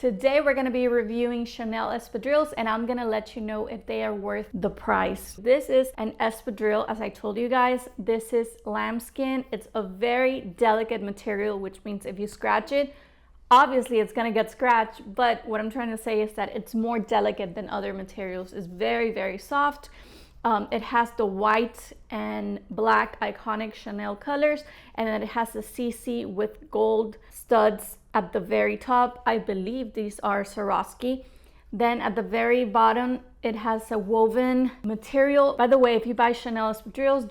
Today we're going to be reviewing Chanel Espadrilles, and I'm going to let you know if they are worth the price. This is an espadrille, as I told you guys. This is lambskin. It's a very delicate material, which means if you scratch it, obviously it's going to get scratched, but what I'm trying to say is that it's more delicate than other materials. It's very, very soft. It has the white and black iconic Chanel colors, and then it has the CC with gold studs at the very top. I believe these are Swarovski. Then at the very bottom, it has a woven material. By the way, if you buy Chanel espadrilles,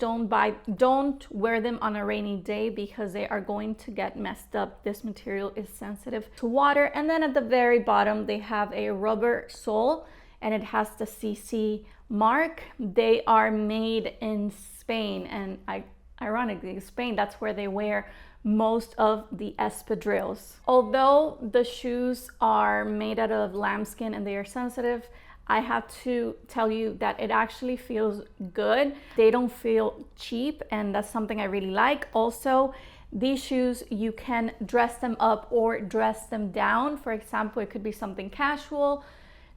don't wear them on a rainy day because they are going to get messed up. This material is sensitive to water. And then at the very bottom, they have a rubber sole, and it has the CC mark. They are made in Spain, and ironically, Spain, that's where they wear most of the espadrilles. Although the shoes are made out of lambskin and they are sensitive, I have to tell you that it actually feels good. They don't feel cheap, and that's something I really like. Also, these shoes, you can dress them up or dress them down. For example, it could be something casual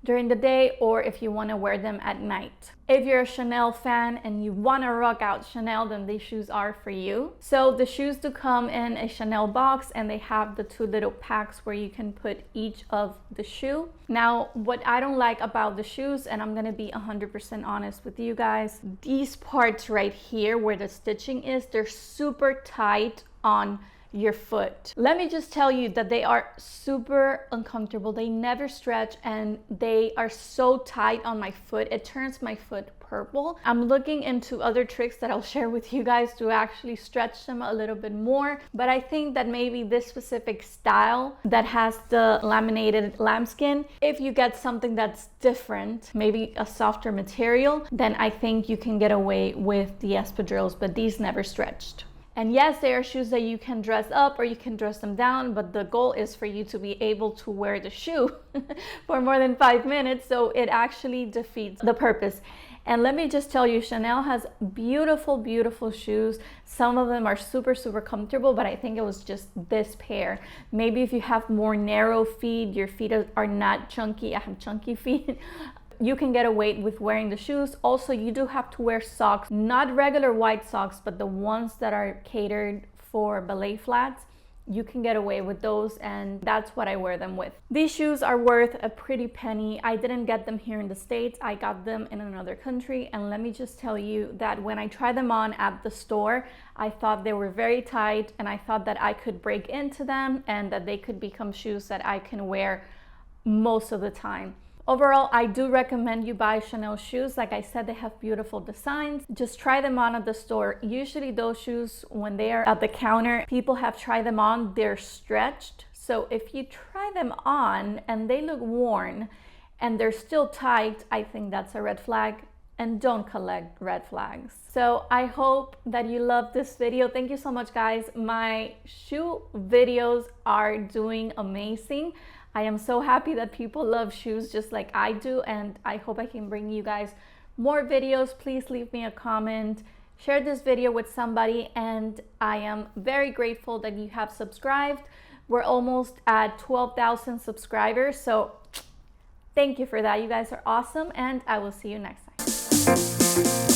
during the day, or if you want to wear them at night. If you're a Chanel fan and you want to rock out Chanel, then these shoes are for you. So the shoes do come in a Chanel box, and they have the two little packs where you can put each of the shoe. Now, what I don't like about the shoes, and I'm gonna be 100% honest with you guys, these parts right here where the stitching is, they're super tight on your foot. Let me just tell you that they are super uncomfortable. They never stretch, and they are so tight on my foot. It turns my foot purple. I'm looking into other tricks that I'll share with you guys to actually stretch them a little bit more, but I think that maybe this specific style that has the laminated lambskin, if you get something that's different, maybe a softer material, then I think you can get away with the espadrilles, but these never stretched. And yes, they are shoes that you can dress up or you can dress them down, but the goal is for you to be able to wear the shoe for more than 5 minutes, so it actually defeats the purpose. And let me just tell you, Chanel has beautiful, beautiful shoes. Some of them are super, super comfortable, but I think it was just this pair. Maybe if you have more narrow feet, your feet are not chunky. I have chunky feet. You can get away with wearing the shoes. Also, you do have to wear socks, not regular white socks, but the ones that are catered for ballet flats. You can get away with those, and that's what I wear them with. These shoes are worth a pretty penny. I didn't get them here in the States. I got them in another country, and let me just tell you that when I tried them on at the store, I thought they were very tight, and I thought that I could break into them and that they could become shoes that I can wear most of the time. Overall, I do recommend you buy Chanel shoes. Like I said, they have beautiful designs. Just try them on at the store. Usually those shoes, when they are at the counter, people have tried them on, they're stretched. So if you try them on and they look worn and they're still tight, I think that's a red flag. And don't collect red flags. So I hope that you love this video. Thank you so much, guys. My shoe videos are doing amazing. I am so happy that people love shoes just like I do, and I hope I can bring you guys more videos. Please leave me a comment, share this video with somebody, and I am very grateful that you have subscribed. We're almost at 12,000 subscribers, so thank you for that. You guys are awesome, and I will see you next time.